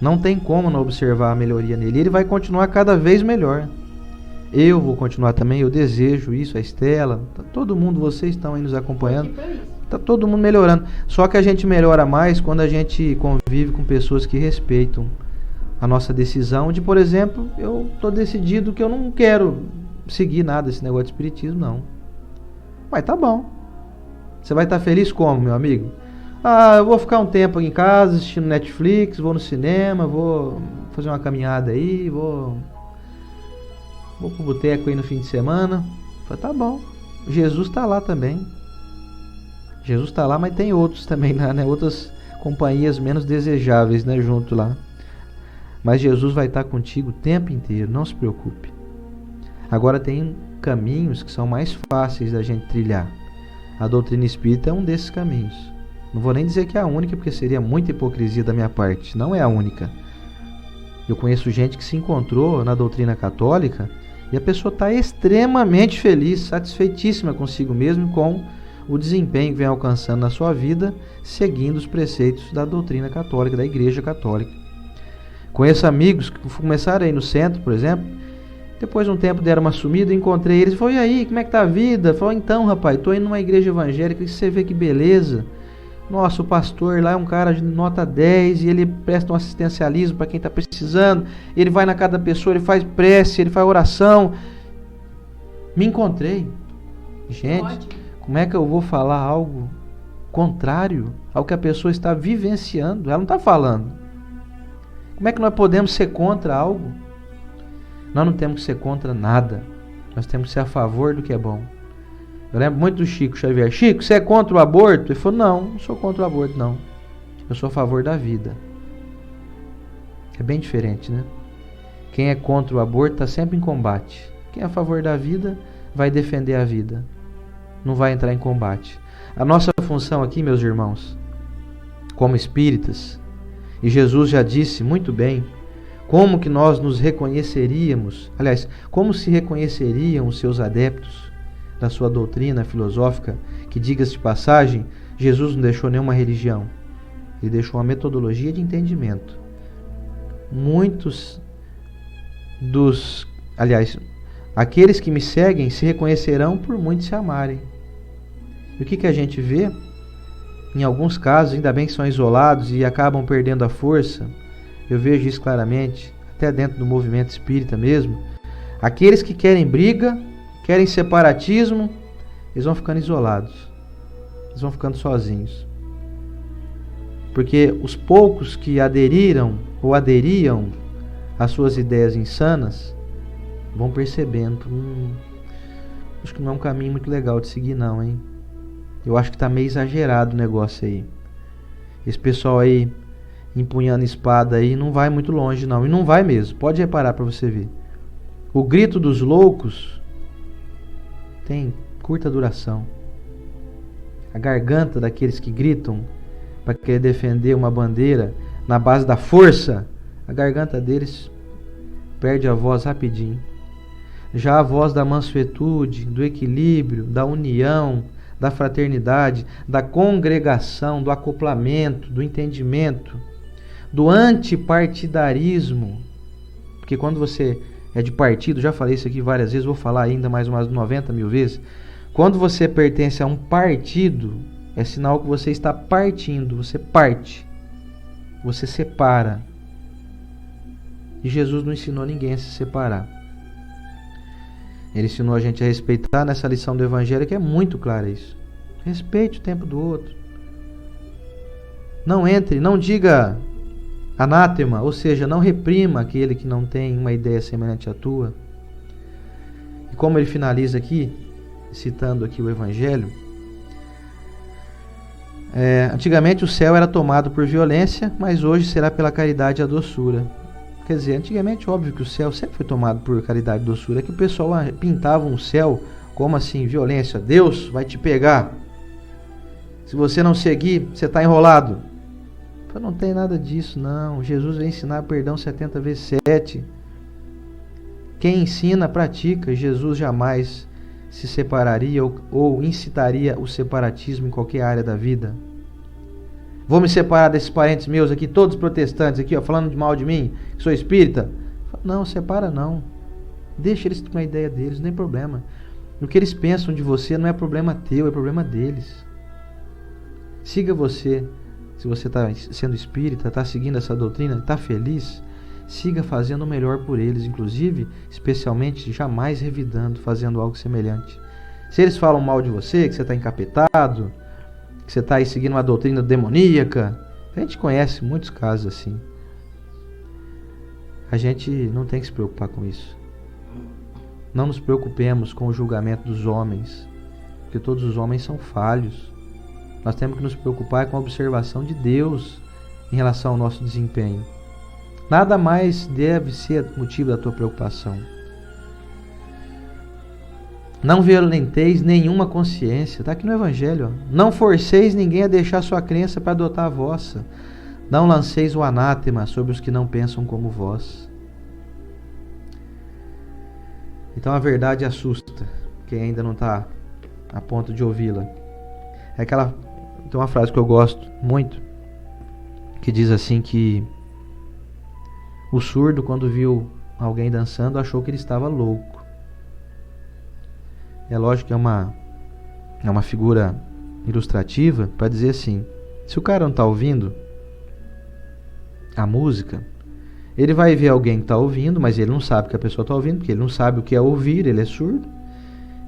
Não tem como não observar a melhoria nele. Ele vai continuar cada vez melhor. Eu vou continuar também, eu desejo isso, a Estela, tá todo mundo, vocês estão aí nos acompanhando. Tá todo mundo melhorando. Só que a gente melhora mais quando a gente convive com pessoas que respeitam a nossa decisão de, por exemplo, eu tô decidido que eu não quero seguir nada desse negócio de espiritismo, não. Mas tá bom. Você vai estar feliz como, meu amigo? Ah, eu vou ficar um tempo aqui em casa assistindo Netflix, vou no cinema, vou fazer uma caminhada aí, vou pro boteco aí no fim de semana. Falei, tá bom. Jesus tá lá também. Jesus tá lá, mas tem outros também lá, né? Outras companhias menos desejáveis, né? Junto lá. Mas Jesus vai estar contigo o tempo inteiro, não se preocupe. Agora tem caminhos que são mais fáceis da gente trilhar. A doutrina espírita é um desses caminhos. Não vou nem dizer que é a única, porque seria muita hipocrisia da minha parte. Não é a única. Eu conheço gente que se encontrou na doutrina católica e a pessoa está extremamente feliz, satisfeitíssima consigo mesmo com o desempenho que vem alcançando na sua vida, seguindo os preceitos da doutrina católica, da Igreja Católica. Conheço amigos que começaram aí no centro, por exemplo, depois de um tempo deram uma sumida, encontrei eles, falei, e aí, como é que tá a vida? Falei, então, rapaz, tô indo numa igreja evangélica, e você vê que beleza. Nossa, o pastor lá é um cara de nota 10 e ele presta um assistencialismo para quem está precisando. Ele vai na casa da pessoa, ele faz prece, ele faz oração. Me encontrei. Gente, como é que eu vou falar algo contrário ao que a pessoa está vivenciando? Ela não está falando. Como é que nós podemos ser contra algo? Nós não temos que ser contra nada. Nós temos que ser a favor do que é bom. Eu lembro muito do Chico Xavier. Chico, você é contra o aborto? Ele falou, não sou contra o aborto, não. Eu sou a favor da vida. É bem diferente, né? Quem é contra o aborto está sempre em combate. Quem é a favor da vida vai defender a vida. Não vai entrar em combate. A nossa função aqui, meus irmãos, como espíritas, e Jesus já disse muito bem, como que nós nos reconheceríamos, aliás, como se reconheceriam os seus adeptos da sua doutrina filosófica, que, diga-se de passagem, Jesus não deixou nenhuma religião. Ele deixou uma metodologia de entendimento. Muitos aqueles que me seguem se reconhecerão por muitos se amarem. E o que a gente vê? Em alguns casos, ainda bem que são isolados e acabam perdendo a força, eu vejo isso claramente, até dentro do movimento espírita mesmo. Aqueles que querem briga, querem separatismo, eles vão ficando isolados. Eles vão ficando sozinhos. Porque os poucos que aderiram ou aderiam às suas ideias insanas vão percebendo, acho que não é um caminho muito legal de seguir não, hein? Eu acho que tá meio exagerado o negócio aí. Esse pessoal aí empunhando espada aí não vai muito longe não, e não vai mesmo, pode reparar para você ver. O grito dos loucos tem curta duração. A garganta daqueles que gritam para querer defender uma bandeira na base da força, a garganta deles perde a voz rapidinho. Já a voz da mansuetude, do equilíbrio, da união, da fraternidade, da congregação, do acoplamento, do entendimento, do antipartidarismo, porque quando você é de partido, já falei isso aqui várias vezes, vou falar ainda mais umas 90 mil vezes, quando você pertence a um partido, é sinal que você está partindo, você parte, você separa. E Jesus não ensinou ninguém a se separar. Ele ensinou a gente a respeitar nessa lição do Evangelho, que é muito clara isso. Respeite o tempo do outro. Não entre, não diga anátema, ou seja, não reprima aquele que não tem uma ideia semelhante à tua. E como ele finaliza aqui, citando aqui o Evangelho, antigamente o céu era tomado por violência, mas hoje será pela caridade e a doçura. Quer dizer, antigamente, óbvio que o céu sempre foi tomado por caridade e doçura, que o pessoal pintava um céu como assim, violência. Deus vai te pegar. Se você não seguir, você está enrolado. Não tem nada disso, não. Jesus vai ensinar perdão 70 vezes 7. Quem ensina, pratica. Jesus jamais se separaria ou incitaria o separatismo em qualquer área da vida. Vou me separar desses parentes meus aqui, todos protestantes aqui, falando de mal de mim, que sou espírita. Não, separa não. Deixa eles com a ideia deles, não tem problema. O que eles pensam de você não é problema teu, é problema deles. Siga você. Se você está sendo espírita, está seguindo essa doutrina, está feliz, siga fazendo o melhor por eles, inclusive, especialmente, jamais revidando, fazendo algo semelhante. Se eles falam mal de você, que você está encapetado, que você está aí seguindo uma doutrina demoníaca, a gente conhece muitos casos assim. A gente não tem que se preocupar com isso. Não nos preocupemos com o julgamento dos homens, porque todos os homens são falhos. Nós temos que nos preocupar com a observação de Deus em relação ao nosso desempenho. Nada mais deve ser motivo da tua preocupação. Não violenteis nenhuma consciência. Está aqui no Evangelho. Ó. Não forceis ninguém a deixar sua crença para adotar a vossa. Não lanceis o anátema sobre os que não pensam como vós. Então a verdade assusta quem ainda não está a ponto de ouvi-la. Tem uma frase que eu gosto muito, que diz assim que o surdo, quando viu alguém dançando, achou que ele estava louco. É lógico que é uma figura ilustrativa para dizer assim, se o cara não está ouvindo a música, ele vai ver alguém que está ouvindo, mas ele não sabe que a pessoa está ouvindo, porque ele não sabe o que é ouvir, ele é surdo.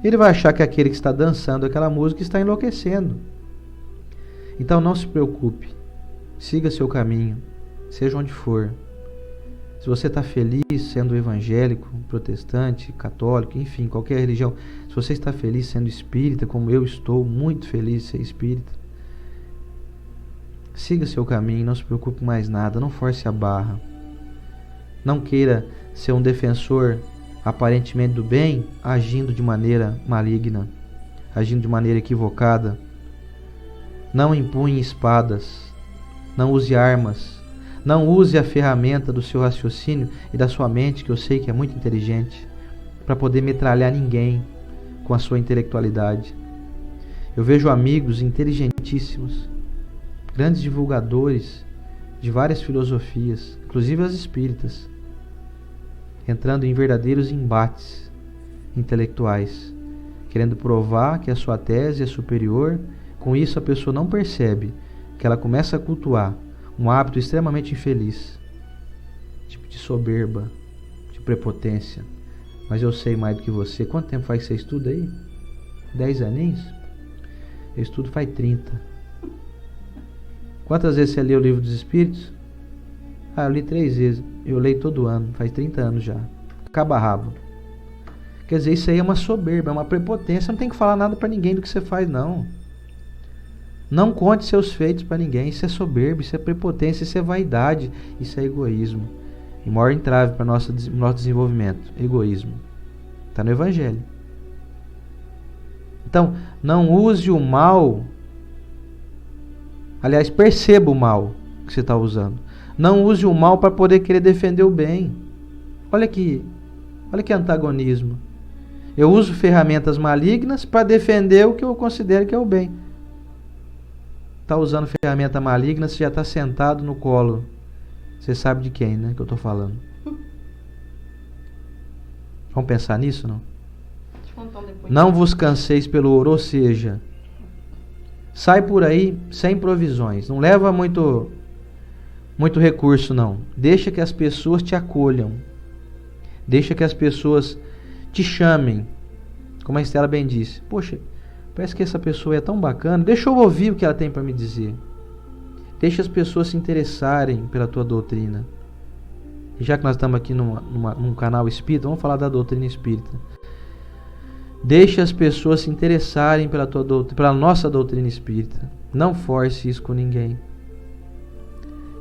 Ele vai achar que aquele que está dançando aquela música está enlouquecendo. Então não se preocupe, siga seu caminho, seja onde for. Se você está feliz sendo evangélico, protestante, católico, enfim, qualquer religião, se você está feliz sendo espírita, como eu estou muito feliz de ser espírita, siga seu caminho, não se preocupe com mais nada, não force a barra. Não queira ser um defensor aparentemente do bem, agindo de maneira maligna, agindo de maneira equivocada. Não empunhe espadas, não use armas, não use a ferramenta do seu raciocínio e da sua mente, que eu sei que é muito inteligente, para poder metralhar ninguém com a sua intelectualidade. Eu vejo amigos inteligentíssimos, grandes divulgadores de várias filosofias, inclusive as espíritas, entrando em verdadeiros embates intelectuais, querendo provar que a sua tese é superior. Com isso a pessoa não percebe que ela começa a cultuar um hábito extremamente infeliz, tipo de soberba, de prepotência. Mas eu sei mais do que você. Quanto tempo faz que você estuda aí? 10 aninhos? Eu estudo faz 30. Quantas vezes você leu o Livro dos Espíritos? Eu li 3 vezes. Eu leio todo ano, faz 30 anos já. Cabo a rabo. Quer dizer, isso aí é uma soberba, é uma prepotência. Você não tem que falar nada para ninguém do que você faz, não. Não conte seus feitos para ninguém. Isso é soberba, isso é prepotência, isso é vaidade, isso é egoísmo. E maior entrave para nosso desenvolvimento, egoísmo. Está no Evangelho. Então, não use o mal. Aliás, perceba o mal que você está usando. Não use o mal para poder querer defender o bem. Olha que antagonismo. Eu uso ferramentas malignas para defender o que eu considero que é o bem. Está usando ferramenta maligna, você já está sentado no colo. Você sabe de quem, né, que eu estou falando. Vamos pensar nisso, não? Não vos canseis pelo ouro, ou seja, sai por aí sem provisões. Não leva muito muito recurso, não. Deixa que as pessoas te acolham. Deixa que as pessoas te chamem. Como a Estela bem disse. Poxa, parece que essa pessoa é tão bacana. Deixa eu ouvir o que ela tem para me dizer. Deixa as pessoas se interessarem pela tua doutrina. E já que nós estamos aqui num canal espírita, vamos falar da doutrina espírita. Deixa as pessoas se interessarem pela nossa doutrina espírita. Não force isso com ninguém.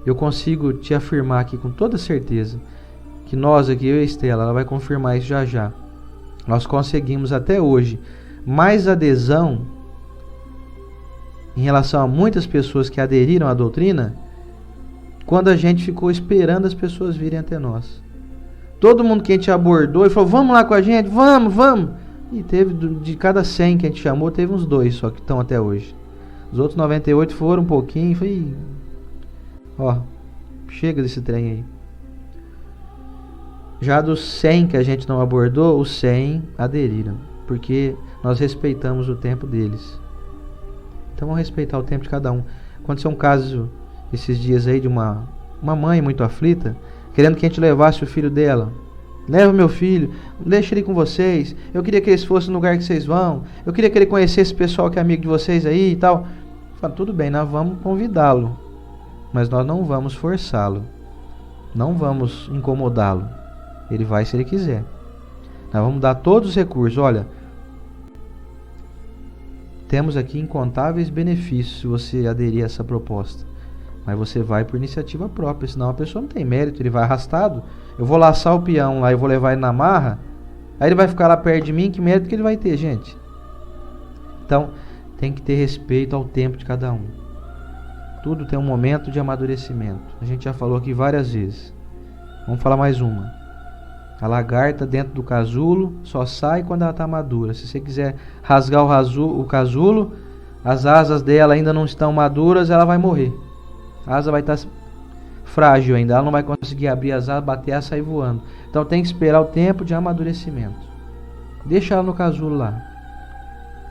Eu consigo te afirmar aqui com toda certeza que nós aqui, eu e a Estela, ela vai confirmar isso já já. Nós conseguimos até hoje mais adesão em relação a muitas pessoas que aderiram à doutrina quando a gente ficou esperando as pessoas virem até nós. Todo mundo que a gente abordou e falou, vamos lá com a gente, vamos. E teve, de cada 100 que a gente chamou, teve uns 2 só que estão até hoje. Os outros 98 foram um pouquinho, foi... Ó, chega desse trem aí. Já dos 100 que a gente não abordou, os 100 aderiram, porque nós respeitamos o tempo deles. Então vamos respeitar o tempo de cada um. Aconteceu um caso esses dias aí de uma mãe muito aflita, querendo que a gente levasse o filho dela. Leva meu filho, deixa ele com vocês. Eu queria que eles fossem no lugar que vocês vão. Eu queria que ele conhecesse esse pessoal que é amigo de vocês aí e tal. Fala, tudo bem, nós vamos convidá-lo, mas nós não vamos forçá-lo. Não vamos incomodá-lo. Ele vai se ele quiser. Nós vamos dar todos os recursos. Olha, temos aqui incontáveis benefícios se você aderir a essa proposta. Mas você vai por iniciativa própria, senão a pessoa não tem mérito, ele vai arrastado. Eu vou laçar o peão lá, eu vou levar ele na marra, aí ele vai ficar lá perto de mim, que mérito que ele vai ter, gente? Então, tem que ter respeito ao tempo de cada um. Tudo tem um momento de amadurecimento. A gente já falou aqui várias vezes. Vamos falar mais uma. A lagarta dentro do casulo só sai quando ela está madura. Se você quiser rasgar o casulo, as asas dela ainda não estão maduras, ela vai morrer. A asa vai estar frágil ainda, ela não vai conseguir abrir as asas, bater e sair voando. Então tem que esperar o tempo de amadurecimento. Deixa ela no casulo lá.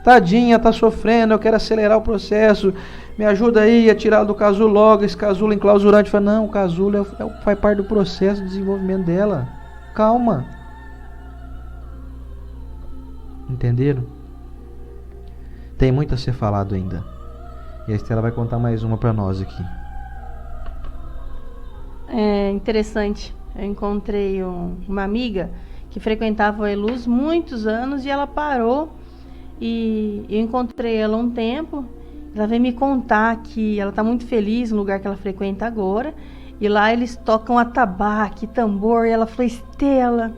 Tadinha, tá sofrendo, eu quero acelerar o processo. Me ajuda aí a tirar ela do casulo logo, esse casulo enclausurante. Fala, não, o casulo faz parte do processo de desenvolvimento dela. Calma. Entenderam? Tem muito a ser falado ainda. E a Estela vai contar mais uma para nós aqui. É interessante. Eu encontrei uma amiga que frequentava o Eluz muitos anos e ela parou. E eu encontrei ela um tempo. Ela veio me contar que ela está muito feliz no lugar que ela frequenta agora. E lá eles tocam atabaque, tambor. E ela falou, Estela,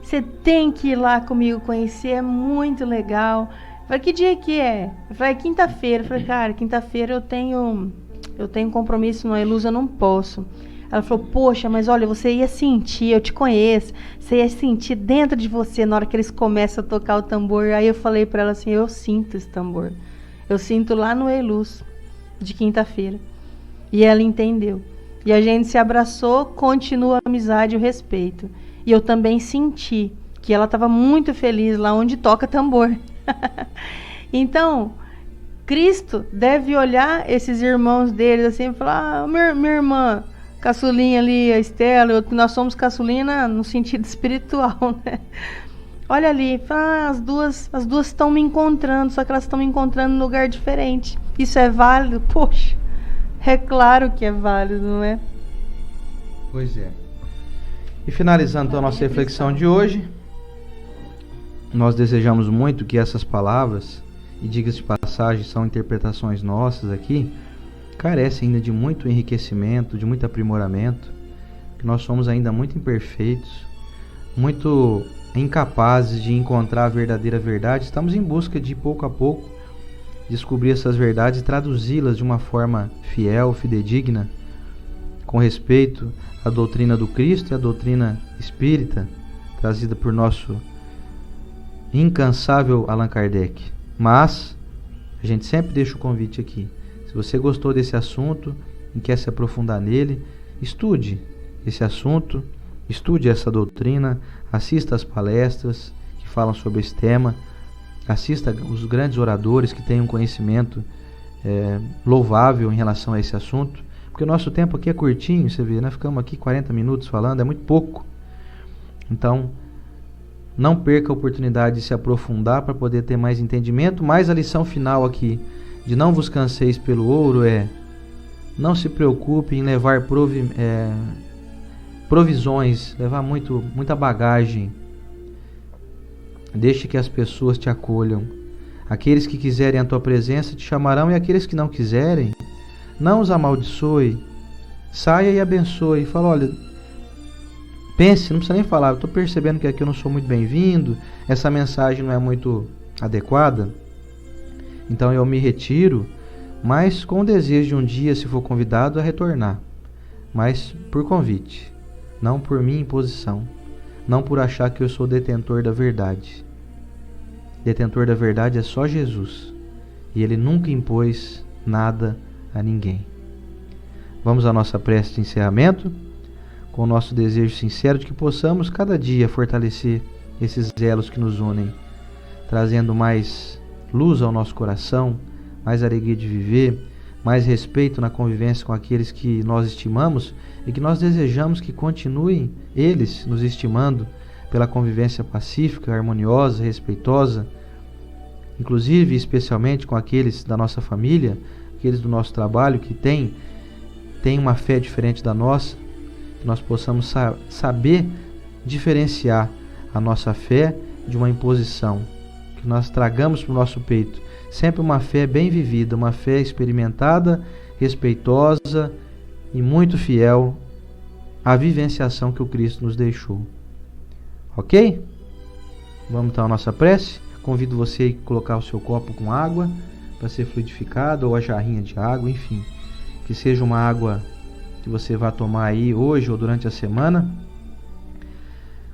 você tem que ir lá comigo conhecer, é muito legal. Eu falei, que dia que é? Eu falei, quinta-feira. Eu falei, cara, quinta-feira eu tenho compromisso no Eluz, eu não posso. Ela falou, poxa, mas olha, você ia sentir, eu te conheço, você ia sentir dentro de você na hora que eles começam a tocar o tambor. Aí eu falei pra ela assim, eu sinto esse tambor. Eu sinto lá no Eluz, de quinta-feira. E ela entendeu. E a gente se abraçou, continua a amizade e o respeito. E eu também senti que ela estava muito feliz lá onde toca tambor. Então, Cristo deve olhar esses irmãos deles assim e falar, minha irmã, caçulinha ali, a Estela, nós somos caçulina no sentido espiritual, né? Olha ali, as duas estão me encontrando, só que elas estão me encontrando num lugar diferente. Isso é válido? Poxa, é claro que é válido, não é? Pois é. E finalizando então a nossa reflexão de hoje, nós desejamos muito que essas palavras, e diga-se de passagem, são interpretações nossas aqui, carecem ainda de muito enriquecimento, de muito aprimoramento, que nós somos ainda muito imperfeitos, muito incapazes de encontrar a verdadeira verdade. Estamos em busca de, pouco a pouco, descobrir essas verdades e traduzi-las de uma forma fiel, fidedigna, com respeito à doutrina do Cristo e à doutrina espírita, trazida por nosso incansável Allan Kardec. Mas a gente sempre deixa o convite aqui. Se você gostou desse assunto e quer se aprofundar nele, estude esse assunto, estude essa doutrina, assista às palestras que falam sobre esse tema, assista os grandes oradores que têm um conhecimento louvável em relação a esse assunto, Porque o nosso tempo aqui é curtinho, você vê, nós ficamos aqui 40 minutos falando, é muito pouco. Então, não perca a oportunidade de se aprofundar para poder ter mais entendimento. Mas a lição final aqui, de não vos canseis pelo ouro, não se preocupe em levar provisões, levar muita bagagem. Deixe que as pessoas te acolham. Aqueles que quiserem a tua presença te chamarão, e aqueles que não quiserem, não os amaldiçoe. Saia e abençoe. Fala, olha, pense, não precisa nem falar, eu estou percebendo que aqui eu não sou muito bem-vindo, essa mensagem não é muito adequada, então eu me retiro, mas com o desejo de um dia, se for convidado, a retornar. Mas por convite, não por minha imposição, não por achar que eu sou detentor da verdade. Detentor da verdade é só Jesus, e Ele nunca impôs nada a ninguém. Vamos à nossa prece de encerramento, com o nosso desejo sincero de que possamos cada dia fortalecer esses elos que nos unem, trazendo mais luz ao nosso coração, mais alegria de viver, mais respeito na convivência com aqueles que nós estimamos e que nós desejamos que continuem eles nos estimando pela convivência pacífica, harmoniosa, respeitosa, inclusive especialmente com aqueles da nossa família, aqueles do nosso trabalho que têm uma fé diferente da nossa, que nós possamos saber diferenciar a nossa fé de uma imposição, que nós tragamos para o nosso peito sempre uma fé bem vivida, uma fé experimentada, respeitosa e muito fiel à vivenciação que o Cristo nos deixou. Ok? Vamos então à nossa prece. Convido você a colocar o seu copo com água para ser fluidificado, ou a jarrinha de água, enfim, que seja uma água que você vá tomar aí hoje ou durante a semana,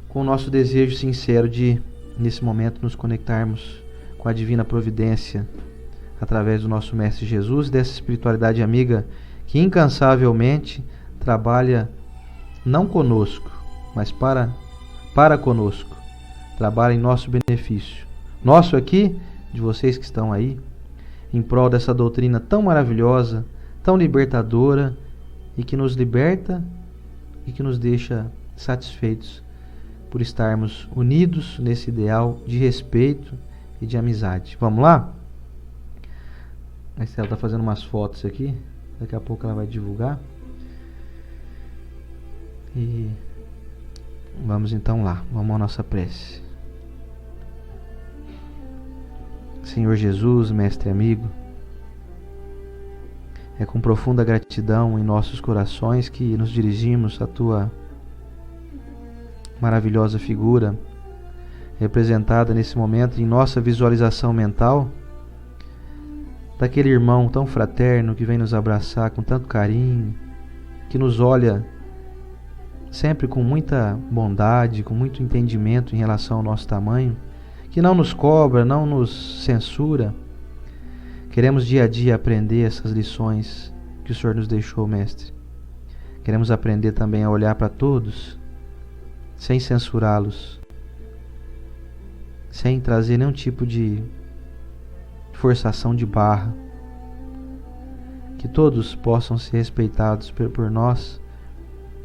com o nosso desejo sincero de, nesse momento, nos conectarmos com a divina providência através do nosso Mestre Jesus, dessa espiritualidade amiga que incansavelmente trabalha não conosco, mas para conosco, trabalha em nosso benefício, nosso aqui, de vocês que estão aí, em prol dessa doutrina tão maravilhosa, tão libertadora, e que nos liberta e que nos deixa satisfeitos por estarmos unidos nesse ideal de respeito e de amizade. Vamos lá? A Estela está fazendo umas fotos aqui, daqui a pouco ela vai divulgar. E vamos então lá, vamos à nossa prece. Senhor Jesus, Mestre amigo, é com profunda gratidão em nossos corações que nos dirigimos à Tua maravilhosa figura, representada nesse momento em nossa visualização mental, daquele irmão tão fraterno que vem nos abraçar com tanto carinho, que nos olha sempre com muita bondade, com muito entendimento em relação ao nosso tamanho, que não nos cobra, não nos censura. Queremos dia a dia aprender essas lições que o Senhor nos deixou, Mestre. Queremos aprender também a olhar para todos, sem censurá-los, sem trazer nenhum tipo de forçação de barra. Que todos possam ser respeitados por nós,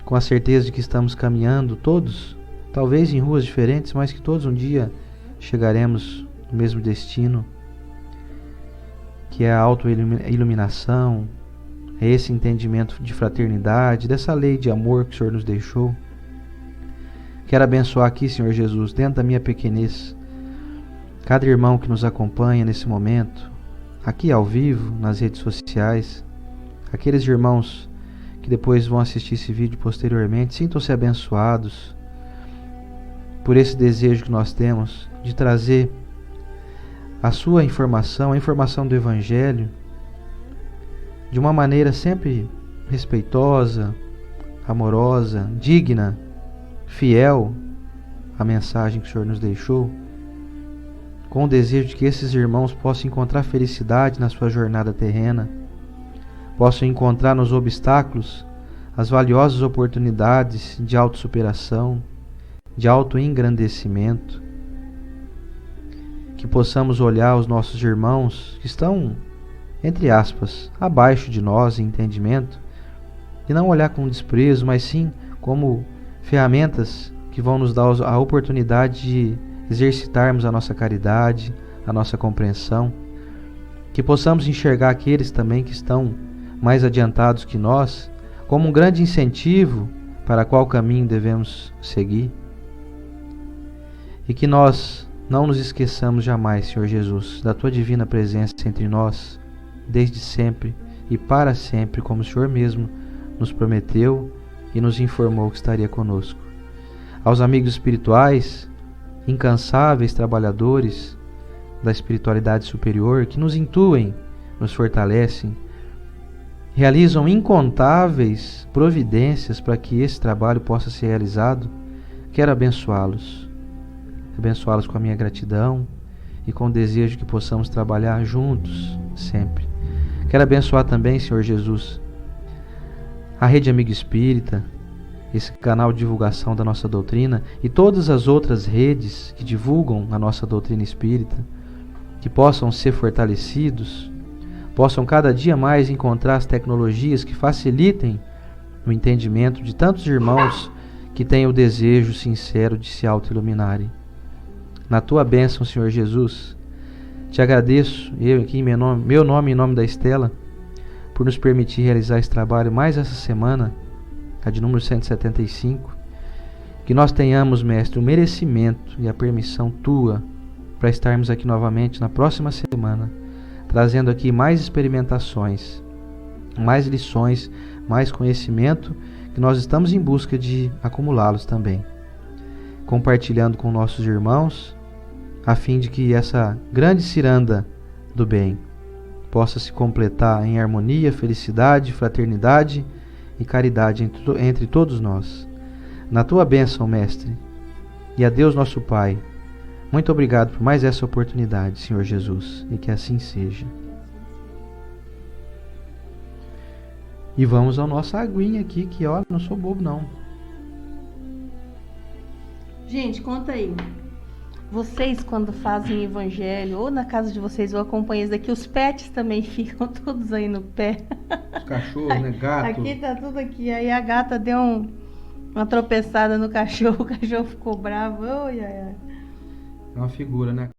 com a certeza de que estamos caminhando todos, talvez em ruas diferentes, mas que todos um dia chegaremos no mesmo destino, que é a autoiluminação, é esse entendimento de fraternidade, dessa lei de amor que o Senhor nos deixou. Quero abençoar aqui, Senhor Jesus, dentro da minha pequenez, cada irmão que nos acompanha nesse momento, aqui ao vivo, nas redes sociais, aqueles irmãos que depois vão assistir esse vídeo posteriormente, sintam-se abençoados por esse desejo que nós temos de trazer a sua informação, a informação do Evangelho, de uma maneira sempre respeitosa, amorosa, digna, fiel à mensagem que o Senhor nos deixou, com o desejo de que esses irmãos possam encontrar felicidade na sua jornada terrena, possam encontrar nos obstáculos as valiosas oportunidades de autossuperação, de autoengrandecimento, que possamos olhar os nossos irmãos que estão, entre aspas, abaixo de nós em entendimento, e não olhar com desprezo, mas sim como ferramentas que vão nos dar a oportunidade de exercitarmos a nossa caridade, a nossa compreensão, que possamos enxergar aqueles também que estão mais adiantados que nós como um grande incentivo para qual caminho devemos seguir, e que nós não nos esqueçamos jamais, Senhor Jesus, da Tua divina presença entre nós, desde sempre e para sempre, como o Senhor mesmo nos prometeu e nos informou que estaria conosco. Aos amigos espirituais, incansáveis trabalhadores da espiritualidade superior, que nos intuem, nos fortalecem, realizam incontáveis providências para que esse trabalho possa ser realizado, quero abençoá-los com a minha gratidão e com o desejo que possamos trabalhar juntos sempre. Quero abençoar também, Senhor Jesus, a Rede Amigo Espírita, esse canal de divulgação da nossa doutrina e todas as outras redes que divulgam a nossa doutrina espírita, que possam ser fortalecidos, possam cada dia mais encontrar as tecnologias que facilitem o entendimento de tantos irmãos que têm o desejo sincero de se auto-iluminarem. Na Tua bênção, Senhor Jesus, te agradeço, eu aqui em meu nome e em nome da Estela, por nos permitir realizar esse trabalho mais essa semana, a de número 175, que nós tenhamos, Mestre, o merecimento e a permissão Tua para estarmos aqui novamente na próxima semana, trazendo aqui mais experimentações, mais lições, mais conhecimento, que nós estamos em busca de acumulá-los também, compartilhando com nossos irmãos, a fim de que essa grande ciranda do bem possa se completar em harmonia, felicidade, fraternidade e caridade entre todos nós. Na Tua bênção, Mestre, e a Deus nosso Pai, muito obrigado por mais essa oportunidade, Senhor Jesus, e que assim seja. E vamos à nossa aguinha aqui, que olha, não sou bobo não. Gente, conta aí. Vocês, quando fazem evangelho, ou na casa de vocês, ou acompanham daqui, os pets também ficam todos aí no pé. Os cachorros, né? Gato. Aqui tá tudo aqui. Aí a gata deu uma tropeçada no cachorro, o cachorro ficou bravo. Oi, ai, ai. É uma figura, né?